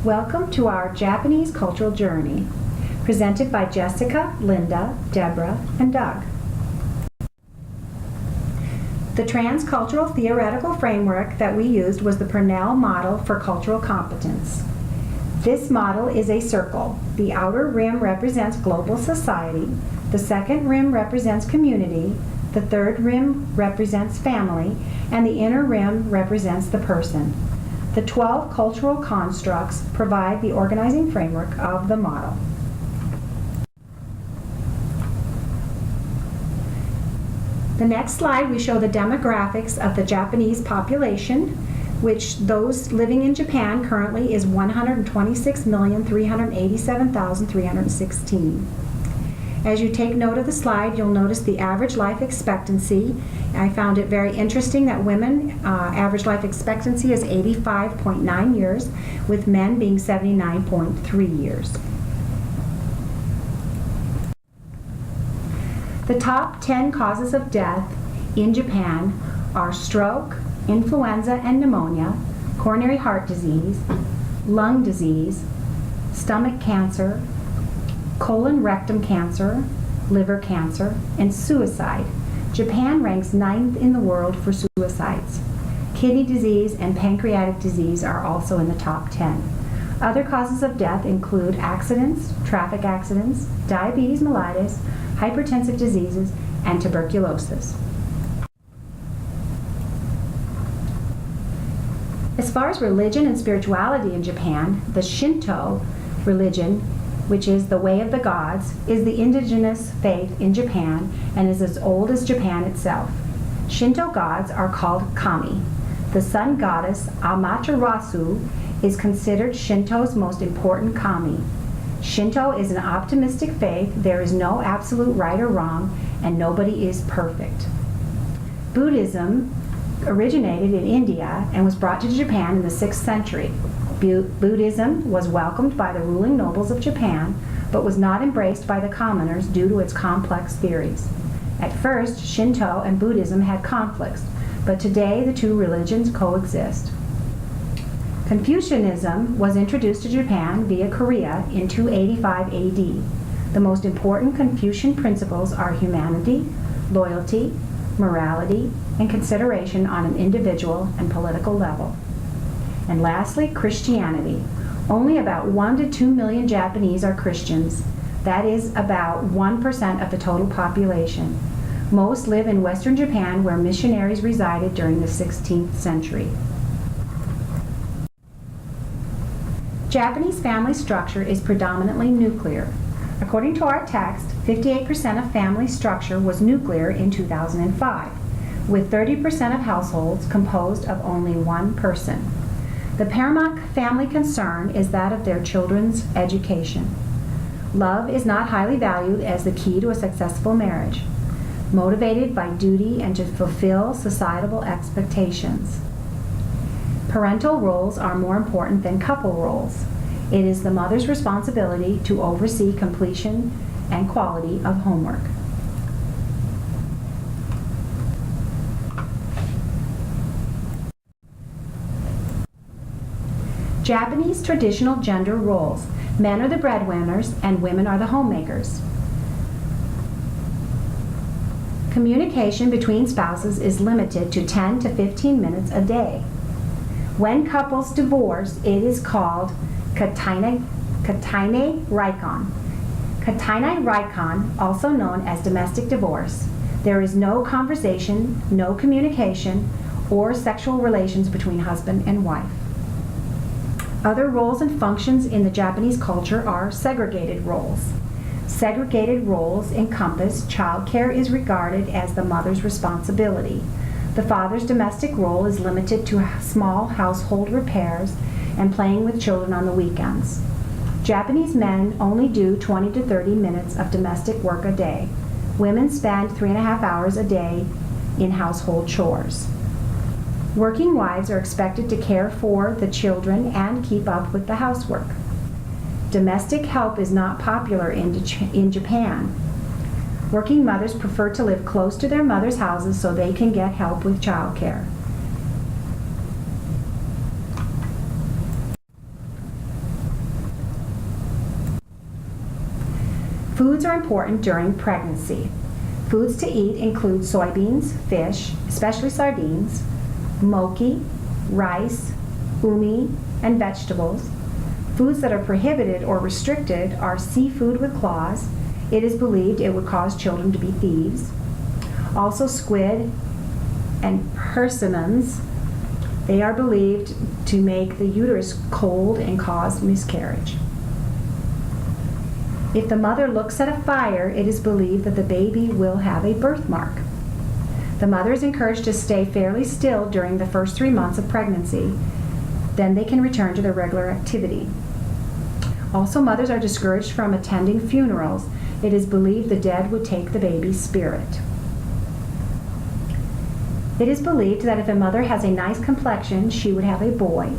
Welcome to our Japanese cultural journey, presented by Jessica, Linda, Deborah, and Doug. The transcultural theoretical framework that we used was the Purnell model for cultural competence. This model is a circle. The outer rim represents global society, the second rim represents community, the third rim represents family, and the inner rim represents the person. The 12 cultural constructs provide the organizing framework of the model. The next slide, we show the demographics of the Japanese population, which those living in Japan currently is 126,387,316. As you take note of the slide, you'll notice the average life expectancy. I found it very interesting that women, average life expectancy is 85.9 years, with men being 79.3 years. The top 10 causes of death in Japan are stroke, influenza and pneumonia, coronary heart disease, lung disease, stomach cancer, colon rectum cancer, liver cancer, and suicide. Japan ranks 9th in the world for suicides. Kidney disease and pancreatic disease are also in the top 10. Other causes of death include accidents, traffic accidents, diabetes mellitus, hypertensive diseases, and tuberculosis. As far as religion and spirituality in Japan, the Shinto religion, which is the way of the gods, is the indigenous faith in Japan and is as old as Japan itself. Shinto gods are called kami. The sun goddess Amaterasu is considered Shinto's most important kami. Shinto is an optimistic faith. There is no absolute right or wrong, and nobody is perfect. Buddhism originated in India and was brought to Japan in the 6th century. Buddhism was welcomed by the ruling nobles of Japan, but was not embraced by the commoners due to its complex theories. At first, Shinto and Buddhism had conflicts, but today the two religions coexist. Confucianism was introduced to Japan via Korea in 285 AD. The most important Confucian principles are humanity, loyalty, morality, and consideration on an individual and political level. And lastly, Christianity. Only about 1 to 2 million Japanese are Christians. That is about 1% of the total population. Most live in Western Japan, where missionaries resided during the 16th century. Japanese family structure is predominantly nuclear. According to our text, 58% of family structure was nuclear in 2005, with 30% of households composed of only one person. The paramount family concern is that of their children's education. Love is not highly valued as the key to a successful marriage, motivated by duty and to fulfill societal expectations. Parental roles are more important than couple roles. It is the mother's responsibility to oversee completion and quality of homework. Japanese traditional gender roles. Men are the breadwinners and women are the homemakers. Communication between spouses is limited to 10 to 15 minutes a day. When couples divorce, it is called Kataine Raikon. Kataine Raikon, also known as domestic divorce. There is no conversation, no communication, or sexual relations between husband and wife. Other roles and functions in the Japanese culture are segregated roles. Segregated roles encompass childcare is regarded as the mother's responsibility. The father's domestic role is limited to small household repairs and playing with children on the weekends. Japanese men only do 20 to 30 minutes of domestic work a day. Women spend 3.5 hours a day in household chores. Working wives are expected to care for the children and keep up with the housework. Domestic help is not popular in Japan. Working mothers prefer to live close to their mothers' houses so they can get help with childcare. Foods are important during pregnancy. Foods to eat include soybeans, fish, especially sardines, mochi, rice, umi, and vegetables. Foods that are prohibited or restricted are seafood with claws. It is believed it would cause children to be thieves. Also squid and persimmons. They are believed to make the uterus cold and cause miscarriage. If the mother looks at a fire, it is believed that the baby will have a birthmark. The mother is encouraged to stay fairly still during the first 3 months of pregnancy. Then they can return to their regular activity. Also, mothers are discouraged from attending funerals. It is believed the dead would take the baby's spirit. It is believed that if a mother has a nice complexion, she would have a boy.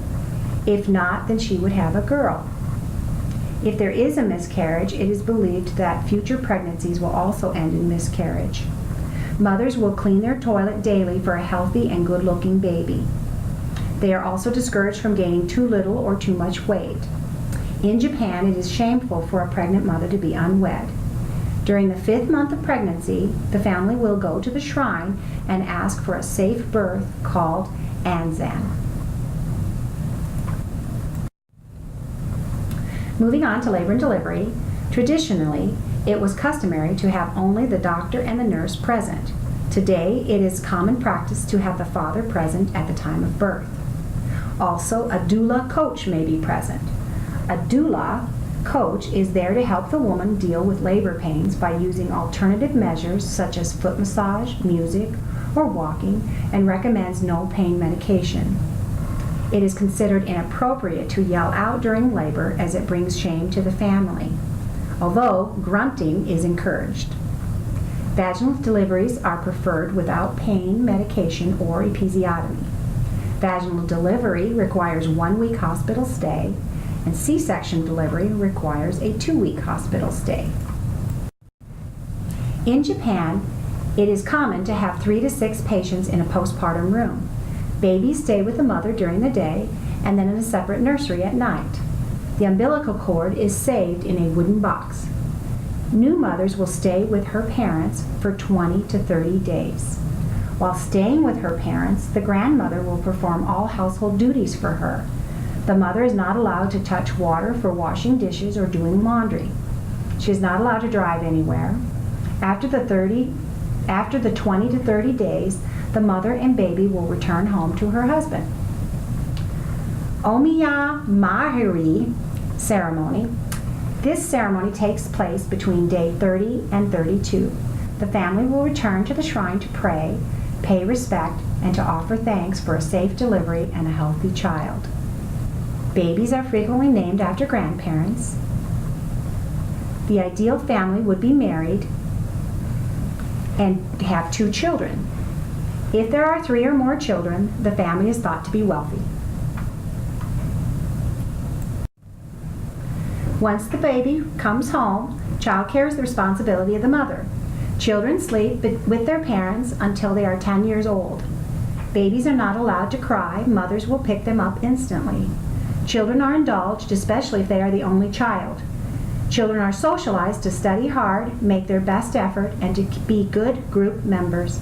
If not, then she would have a girl. If there is a miscarriage, it is believed that future pregnancies will also end in miscarriage. Mothers will clean their toilet daily for a healthy and good-looking baby. They are also discouraged from gaining too little or too much weight. In Japan, it is shameful for a pregnant mother to be unwed. During the 5th month of pregnancy, the family will go to the shrine and ask for a safe birth called Anzan. Moving on to labor and delivery, traditionally, it was customary to have only the doctor and the nurse present. Today, it is common practice to have the father present at the time of birth. Also, a doula coach may be present. A doula coach is there to help the woman deal with labor pains by using alternative measures such as foot massage, music, or walking, and recommends no pain medication. It is considered inappropriate to yell out during labor as it brings shame to the family, although grunting is encouraged. Vaginal deliveries are preferred without pain medication or episiotomy. Vaginal delivery requires 1-week hospital stay, and C-section delivery requires a 2-week hospital stay. In Japan, it is common to have 3 to 6 patients in a postpartum room. Babies stay with the mother during the day and then in a separate nursery at night. The umbilical cord is saved in a wooden box. New mothers will stay with her parents for 20 to 30 days. While staying with her parents, the grandmother will perform all household duties for her. The mother is not allowed to touch water for washing dishes or doing laundry. She is not allowed to drive anywhere. After the 20 to 30 days, the mother and baby will return home to her husband. Omiya Mahiri ceremony. This ceremony takes place between day 30 and 32. The family will return to the shrine to pray, pay respect, and to offer thanks for a safe delivery and a healthy child. Babies are frequently named after grandparents. The ideal family would be married and have 2 children. If there are 3 or more children, the family is thought to be wealthy. Once the baby comes home, childcare is the responsibility of the mother. Children sleep with their parents until they are 10 years old. Babies are not allowed to cry. Mothers will pick them up instantly. Children are indulged, especially if they are the only child. Children are socialized to study hard, make their best effort, and to be good group members.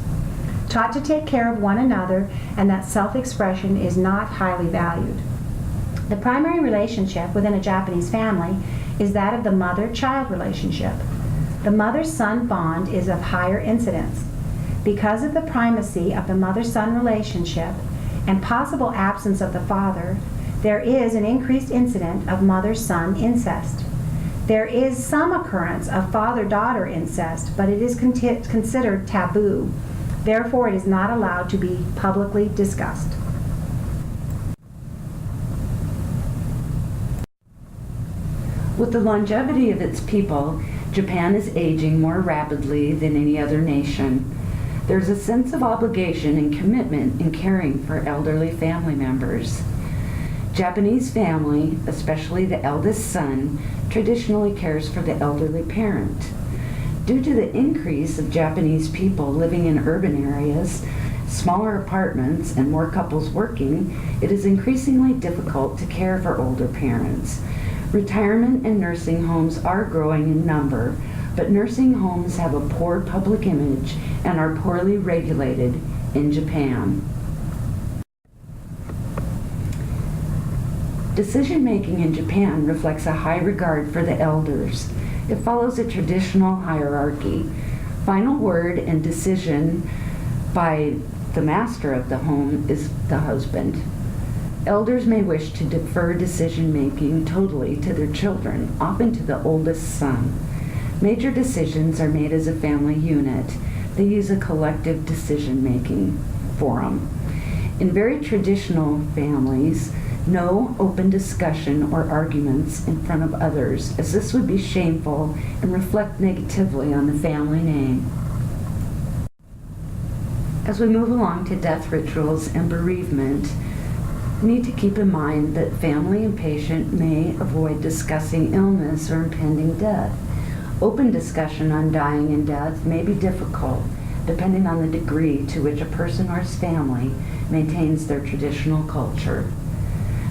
Taught to take care of one another, and that self-expression is not highly valued. The primary relationship within a Japanese family is that of the mother-child relationship. The mother-son bond is of higher incidence. Because of the primacy of the mother-son relationship and possible absence of the father, there is an increased incident of mother-son incest. There is some occurrence of father-daughter incest, but it is considered taboo. Therefore, it is not allowed to be publicly discussed. With the longevity of its people, Japan is aging more rapidly than any other nation. There's a sense of obligation and commitment in caring for elderly family members. Japanese family, especially the eldest son, traditionally cares for the elderly parent. Due to the increase of Japanese people living in urban areas, smaller apartments, and more couples working, it is increasingly difficult to care for older parents. Retirement and nursing homes are growing in number, but nursing homes have a poor public image and are poorly regulated in Japan. Decision-making in Japan reflects a high regard for the elders. It follows a traditional hierarchy. Final word and decision by the master of the home is the husband. Elders may wish to defer decision-making totally to their children, often to the oldest son. Major decisions are made as a family unit. They use a collective decision-making forum. In very traditional families, no open discussion or arguments in front of others, as this would be shameful and reflect negatively on the family name. As we move along to death rituals and bereavement, we need to keep in mind that family and patient may avoid discussing illness or impending death. Open discussion on dying and death may be difficult, depending on the degree to which a person or his family maintains their traditional culture.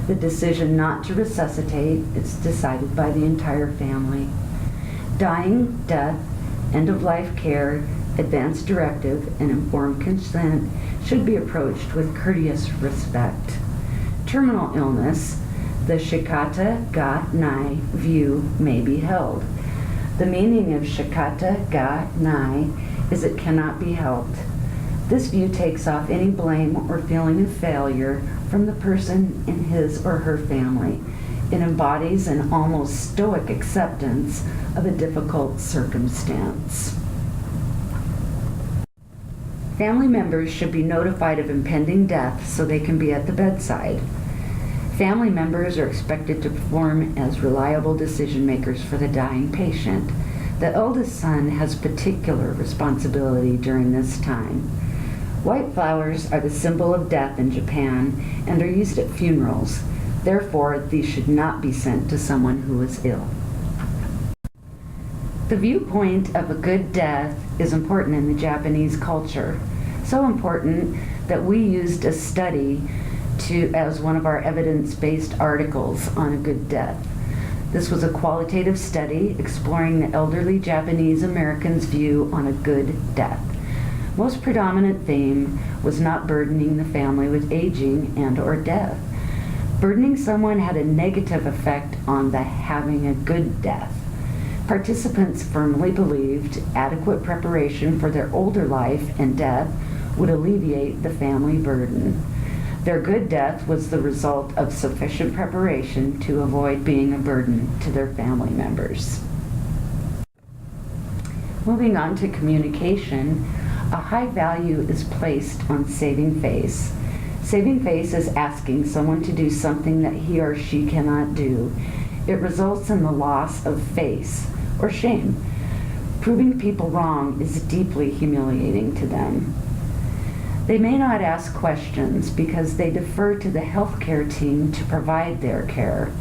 The decision not to resuscitate is decided by the entire family. Dying, death, end-of-life care, advance directive, and informed consent should be approached with courteous respect. Terminal illness, the Shikata ga nai view may be held. The meaning of Shikata ga nai is it cannot be helped. This view takes off any blame or feeling of failure from the person in his or her family. It embodies an almost stoic acceptance of a difficult circumstance. Family members should be notified of impending death so they can be at the bedside. Family members are expected to perform as reliable decision makers for the dying patient. The eldest son has particular responsibility during this time. White flowers are the symbol of death in Japan and are used at funerals. Therefore, these should not be sent to someone who is ill. The viewpoint of a good death is important in the Japanese culture. So important that we used a study as one of our evidence-based articles on a good death. This was a qualitative study exploring the elderly Japanese Americans' view on a good death. Most predominant theme was not burdening the family with aging and/or death. Burdening someone had a negative effect on the having a good death. Participants firmly believed adequate preparation for their older life and death would alleviate the family burden. Their good death was the result of sufficient preparation to avoid being a burden to their family members. Moving on to communication, a high value is placed on saving face. Saving face is asking someone to do something that he or she cannot do. It results in the loss of face or shame. Proving people wrong is deeply humiliating to them. They may not ask questions because they defer to the healthcare team to provide their care.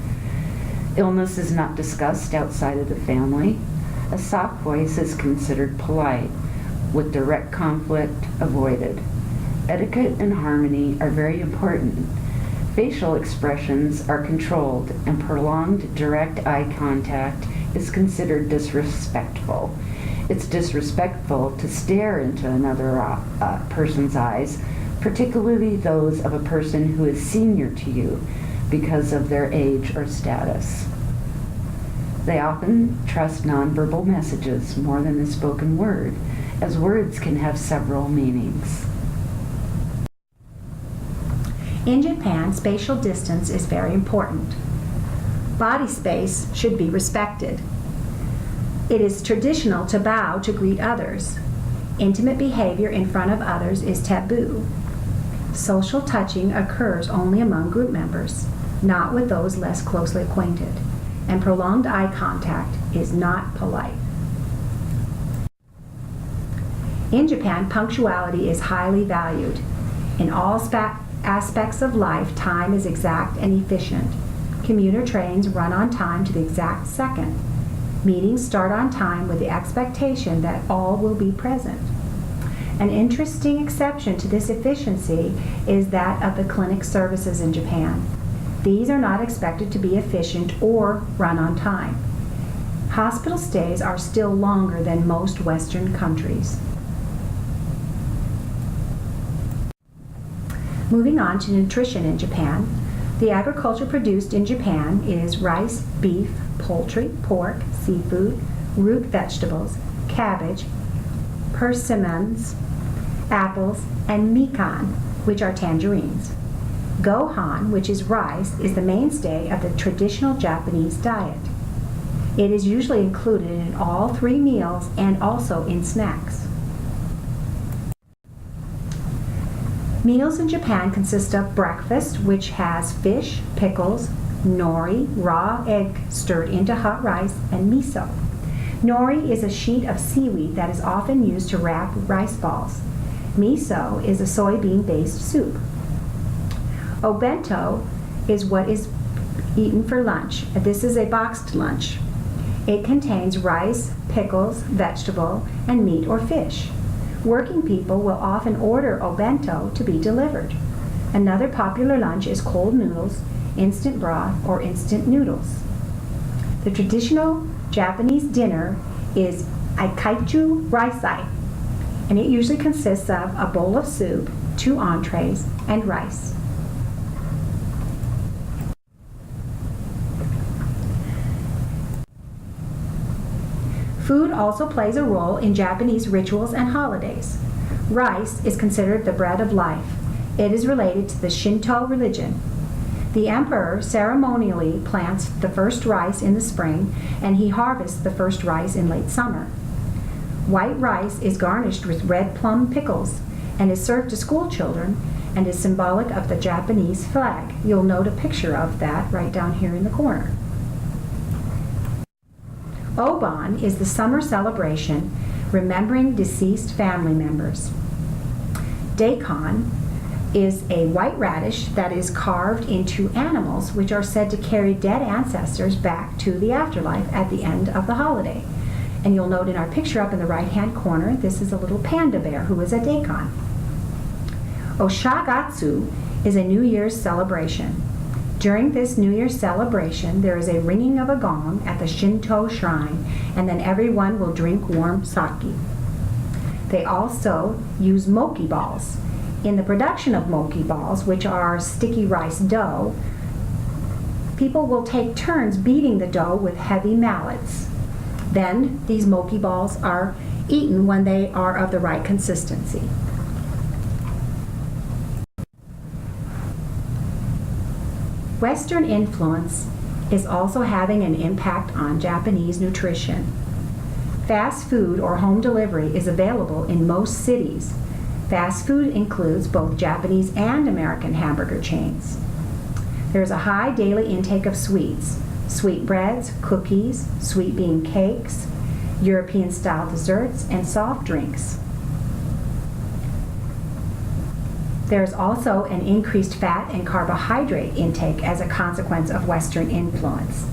Illness is not discussed outside of the family. A soft voice is considered polite, with direct conflict avoided. Etiquette and harmony are very important. Facial expressions are controlled, and prolonged direct eye contact is considered disrespectful. It's disrespectful to stare into another person's eyes, particularly those of a person who is senior to you because of their age or status. They often trust nonverbal messages more than the spoken word, as words can have several meanings. In Japan, spatial distance is very important. Body space should be respected. It is traditional to bow to greet others. Intimate behavior in front of others is taboo. Social touching occurs only among group members, not with those less closely acquainted, and prolonged eye contact is not polite. In Japan, punctuality is highly valued. In all aspects of life, time is exact and efficient. Commuter trains run on time to the exact second. Meetings start on time with the expectation that all will be present. An interesting exception to this efficiency is that of the clinic services in Japan. These are not expected to be efficient or run on time. Hospital stays are still longer than most Western countries. Moving on to nutrition in Japan, the agriculture produced in Japan is rice, beef, poultry, pork, seafood, root vegetables, cabbage, persimmons, apples, and mikan, which are tangerines. Gohan, which is rice, is the mainstay of the traditional Japanese diet. It is usually included in all 3 meals and also in snacks. Meals in Japan consist of breakfast, which has fish, pickles, nori, raw egg stirred into hot rice, and miso. Nori is a sheet of seaweed that is often used to wrap rice balls. Miso is a soybean-based soup. Obento is what is eaten for lunch. This is a boxed lunch. It contains rice, pickles, vegetable, and meat or fish. Working people will often order obento to be delivered. Another popular lunch is cold noodles, instant broth, or instant noodles. The traditional Japanese dinner is aikaichu raisai, and it usually consists of a bowl of soup, 2 entrees, and rice. Food also plays a role in Japanese rituals and holidays. Rice is considered the bread of life. It is related to the Shinto religion. The emperor ceremonially plants the first rice in the spring, and he harvests the first rice in late summer. White rice is garnished with red plum pickles and is served to school children and is symbolic of the Japanese flag. You'll note a picture of that right down here in the corner. Obon is the summer celebration remembering deceased family members. Daikon is a white radish that is carved into animals which are said to carry dead ancestors back to the afterlife at the end of the holiday. And you'll note in our picture up in the right-hand corner, this is a little panda bear who is a daikon. Oshagatsu is a New Year's celebration. During this New Year's celebration, there is a ringing of a gong at the Shinto shrine, and then everyone will drink warm sake. They also use mochi balls. In the production of mochi balls, which are sticky rice dough, people will take turns beating the dough with heavy mallets. Then these mochi balls are eaten when they are of the right consistency. Western influence is also having an impact on Japanese nutrition. Fast food or home delivery is available in most cities. Fast food includes both Japanese and American hamburger chains. There is a high daily intake of sweets, sweetbreads, cookies, sweet bean cakes, European-style desserts, and soft drinks. There is also an increased fat and carbohydrate intake as a consequence of Western influence.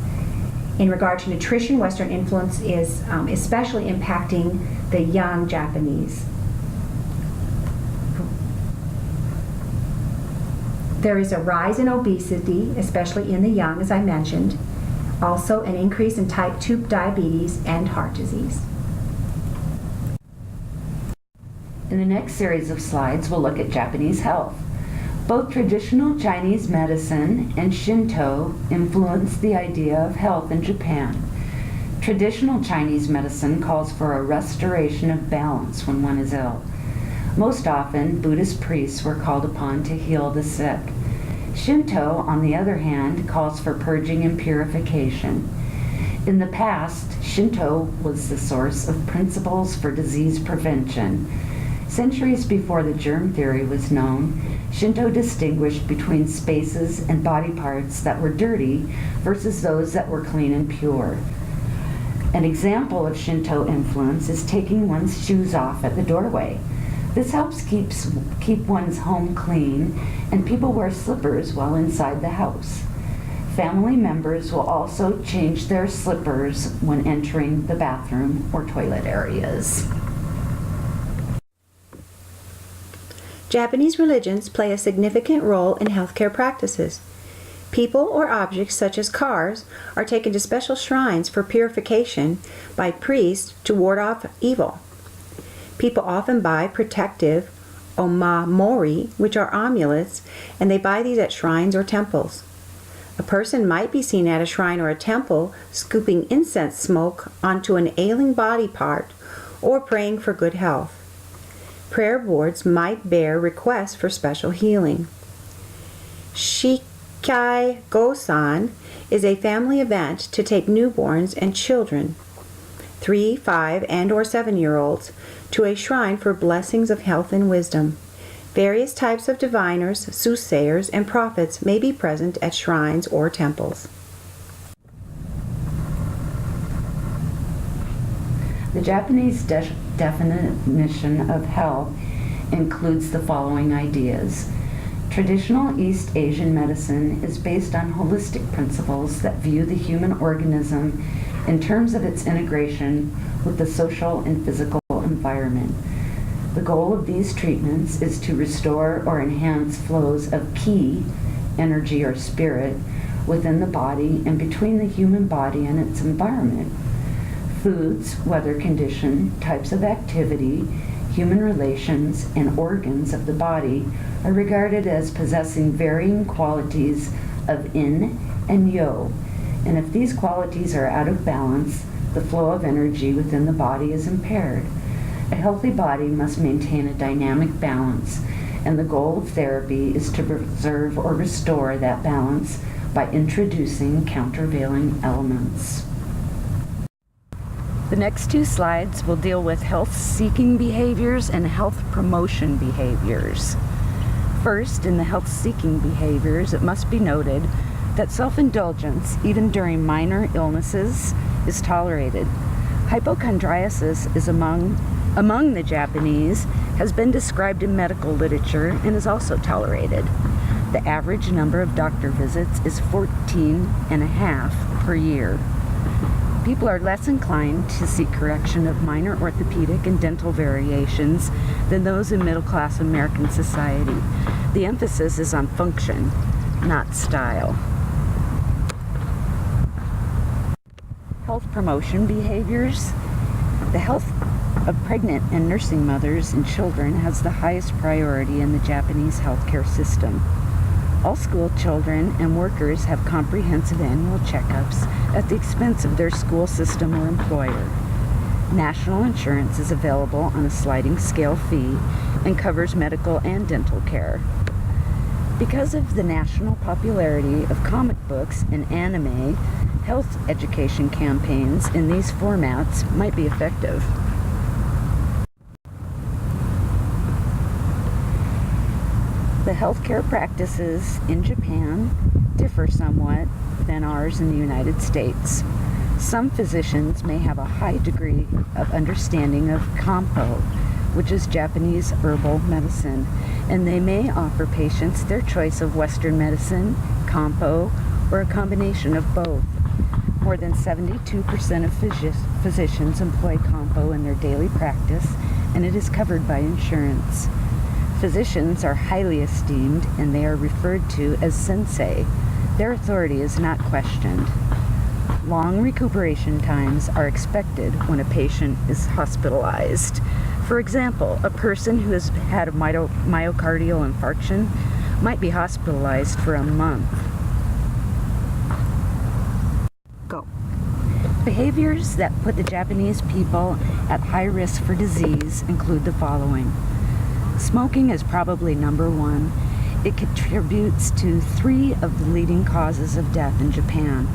In regard to nutrition, Western influence is especially impacting the young Japanese. There is a rise in obesity, especially in the young, as I mentioned. Also, an increase in type 2 diabetes and heart disease. In the next series of slides, we'll look at Japanese health. Both traditional Chinese medicine and Shinto influence the idea of health in Japan. Traditional Chinese medicine calls for a restoration of balance when one is ill. Most often, Buddhist priests were called upon to heal the sick. Shinto, on the other hand, calls for purging and purification. In the past, Shinto was the source of principles for disease prevention. Centuries before the germ theory was known, Shinto distinguished between spaces and body parts that were dirty versus those that were clean and pure. An example of Shinto influence is taking one's shoes off at the doorway. This helps keep one's home clean, and people wear slippers while inside the house. Family members will also change their slippers when entering the bathroom or toilet areas. Japanese religions play a significant role in healthcare practices. People or objects such as cars are taken to special shrines for purification by priests to ward off evil. People often buy protective omamori, which are amulets, and they buy these at shrines or temples. A person might be seen at a shrine or a temple scooping incense smoke onto an ailing body part or praying for good health. Prayer boards might bear requests for special healing. Shikai Gosan is a family event to take newborns and children, 3, 5, and/or 7-year-olds, to a shrine for blessings of health and wisdom. Various types of diviners, soothsayers, and prophets may be present at shrines or temples. The Japanese definition of health includes the following ideas. Traditional East Asian medicine is based on holistic principles that view the human organism in terms of its integration with the social and physical environment. The goal of these treatments is to restore or enhance flows of ki, energy or spirit, within the body and between the human body and its environment. Foods, weather condition, types of activity, human relations, and organs of the body are regarded as possessing varying qualities of yin and yo, and if these qualities are out of balance, the flow of energy within the body is impaired. A healthy body must maintain a dynamic balance, and the goal of therapy is to preserve or restore that balance by introducing countervailing elements. The next 2 slides will deal with health-seeking behaviors and health promotion behaviors. First, in the health-seeking behaviors, it must be noted that self-indulgence, even during minor illnesses, is tolerated. Hypochondriasis is among the Japanese has been described in medical literature and is also tolerated. The average number of doctor visits is 14.5 per year. People are less inclined to seek correction of minor orthopedic and dental variations than those in middle-class American society. The emphasis is on function, not style. Health promotion behaviors. The health of pregnant and nursing mothers and children has the highest priority in the Japanese healthcare system. All school children and workers have comprehensive annual checkups at the expense of their school system or employer. National insurance is available on a sliding scale fee and covers medical and dental care. Because of the national popularity of comic books and anime, health education campaigns in these formats might be effective. The healthcare practices in Japan differ somewhat than ours in the United States. Some physicians may have a high degree of understanding of Kampo, which is Japanese herbal medicine, and they may offer patients their choice of Western medicine, Kampo, or a combination of both. More than 72% of physicians employ Kampo in their daily practice, and it is covered by insurance. Physicians are highly esteemed, and they are referred to as sensei. Their authority is not questioned. Long recuperation times are expected when a patient is hospitalized. For example, a person who has had a myocardial infarction might be hospitalized for a month. Go. Behaviors that put the Japanese people at high risk for disease include the following. Smoking is probably number 1. It contributes to 3 of the leading causes of death in Japan.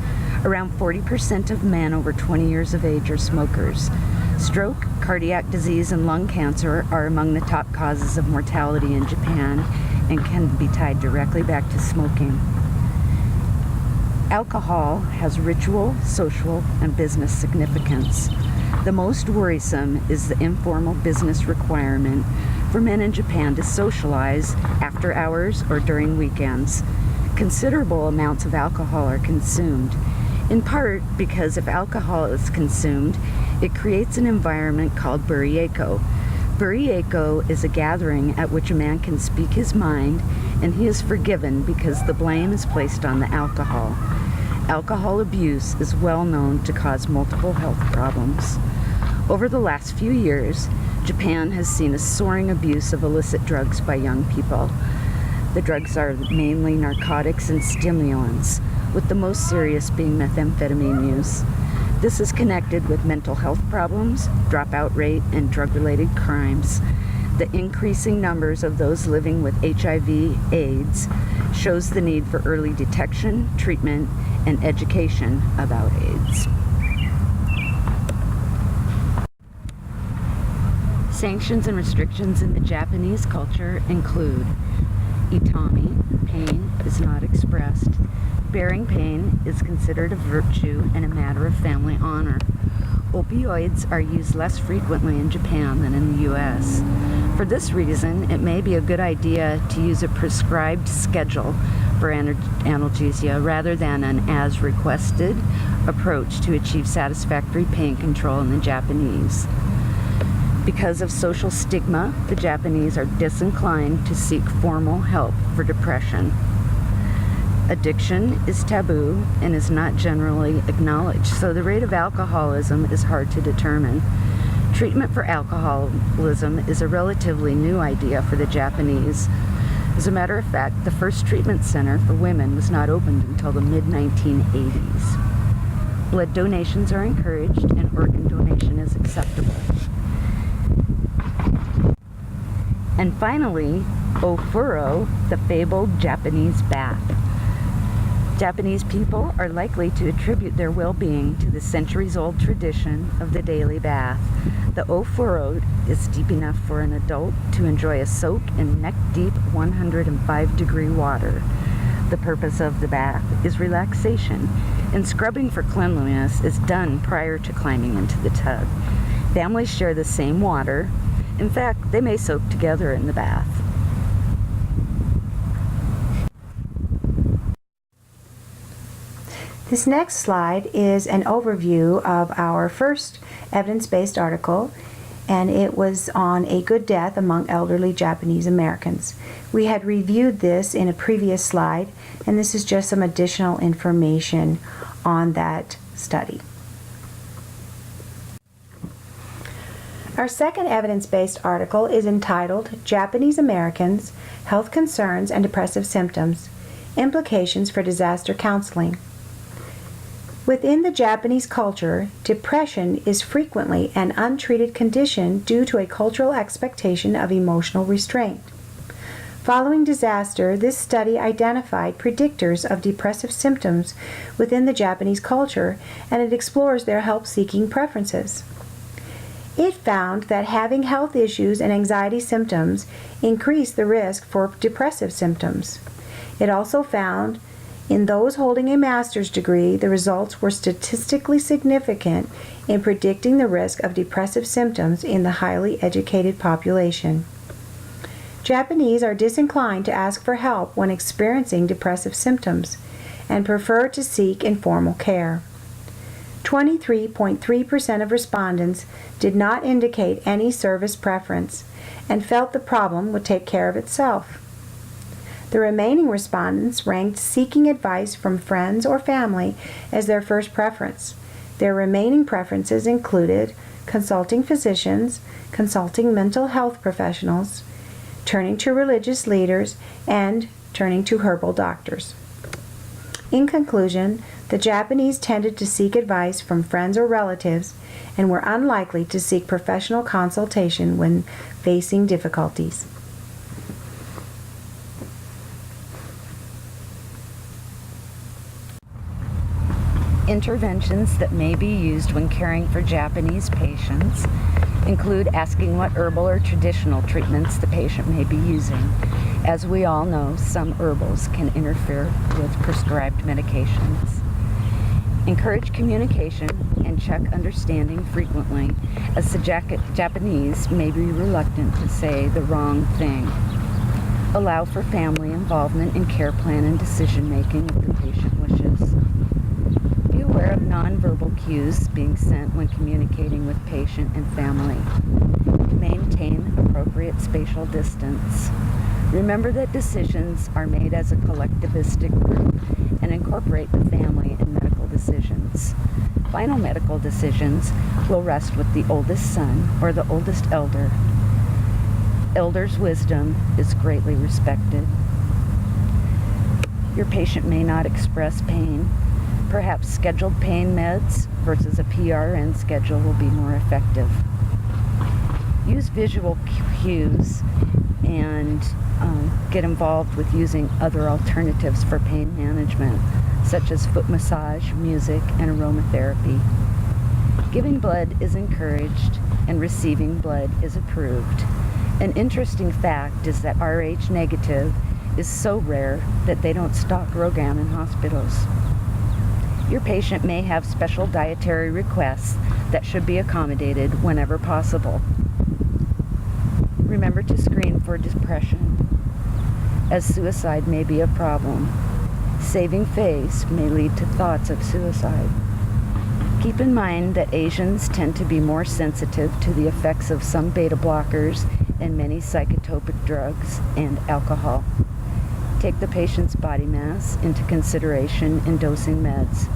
Around 40% of men over 20 years of age are smokers. Stroke, cardiac disease, and lung cancer are among the top causes of mortality in Japan and can be tied directly back to smoking. Alcohol has ritual, social, and business significance. The most worrisome is the informal business requirement for men in Japan to socialize after hours or during weekends. Considerable amounts of alcohol are consumed, in part because if alcohol is consumed, it creates an environment called burieko. Burieko is a gathering at which a man can speak his mind and he is forgiven because the blame is placed on the alcohol. Alcohol abuse is well known to cause multiple health problems. Over the last few years, Japan has seen a soaring abuse of illicit drugs by young people. The drugs are mainly narcotics and stimulants, with the most serious being methamphetamine use. This is connected with mental health problems, dropout rate, and drug-related crimes. The increasing numbers of those living with HIV/AIDS shows the need for early detection, treatment, and education about AIDS. Sanctions and restrictions in the Japanese culture include itami, pain is not expressed. Bearing pain is considered a virtue and a matter of family honor. Opioids are used less frequently in Japan than in the U.S. For this reason, it may be a good idea to use a prescribed schedule for analgesia rather than an as-requested approach to achieve satisfactory pain control in the Japanese. Because of social stigma, the Japanese are disinclined to seek formal help for depression. Addiction is taboo and is not generally acknowledged, so the rate of alcoholism is hard to determine. Treatment for alcoholism is a relatively new idea for the Japanese. As a matter of fact, the first treatment center for women was not opened until the mid-1980s. Blood donations are encouraged and organ donation is acceptable. And finally, ofuro, the fabled Japanese bath. Japanese people are likely to attribute their well-being to the centuries-old tradition of the daily bath. The ofuro is deep enough for an adult to enjoy a soak in neck-deep 105-degree water. The purpose of the bath is relaxation, and scrubbing for cleanliness is done prior to climbing into the tub. Families share the same water. In fact, they may soak together in the bath. This next slide is an overview of our first evidence-based article, and it was on a good death among elderly Japanese Americans. We had reviewed this in a previous slide, and this is just some additional information on that study. Our second evidence-based article is entitled Japanese Americans, Health Concerns and Depressive Symptoms, Implications for Disaster Counseling. Within the Japanese culture, depression is frequently an untreated condition due to a cultural expectation of emotional restraint. Following disaster, this study identified predictors of depressive symptoms within the Japanese culture, and it explores their help-seeking preferences. It found that having health issues and anxiety symptoms increased the risk for depressive symptoms. It also found in those holding a master's degree, the results were statistically significant in predicting the risk of depressive symptoms in the highly educated population. Japanese are disinclined to ask for help when experiencing depressive symptoms and prefer to seek informal care. 23.3% of respondents did not indicate any service preference and felt the problem would take care of itself. The remaining respondents ranked seeking advice from friends or family as their first preference. Their remaining preferences included consulting physicians, consulting mental health professionals, turning to religious leaders, and turning to herbal doctors. In conclusion, the Japanese tended to seek advice from friends or relatives and were unlikely to seek professional consultation when facing difficulties. Interventions that may be used when caring for Japanese patients include asking what herbal or traditional treatments the patient may be using. As we all know, some herbals can interfere with prescribed medications. Encourage communication and check understanding frequently, as the Japanese may be reluctant to say the wrong thing. Allow for family involvement in care plan and decision making if the patient wishes. Be aware of nonverbal cues being sent when communicating with patient and family. Maintain appropriate spatial distance. Remember that decisions are made as a collectivistic group and incorporate the family in medical decisions. Final medical decisions will rest with the oldest son or the oldest elder. Elders' wisdom is greatly respected. Your patient may not express pain. Perhaps scheduled pain meds versus a PRN schedule will be more effective. Use visual cues and get involved with using other alternatives for pain management, such as foot massage, music, and aromatherapy. Giving blood is encouraged and receiving blood is approved. An interesting fact is that Rh negative is so rare that they don't stock Rogaine in hospitals. Your patient may have special dietary requests that should be accommodated whenever possible. Remember to screen for depression, as suicide may be a problem. Saving face may lead to thoughts of suicide. Keep in mind that Asians tend to be more sensitive to the effects of some beta blockers and many psychotropic drugs and alcohol. Take the patient's body mass into consideration in dosing meds.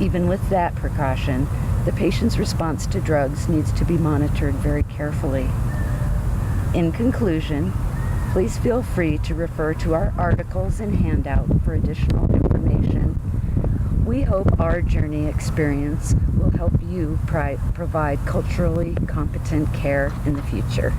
Even with that precaution, the patient's response to drugs needs to be monitored very carefully. In conclusion, please feel free to refer to our articles and handout for additional information. We hope our journey experience will help you provide culturally competent care in the future.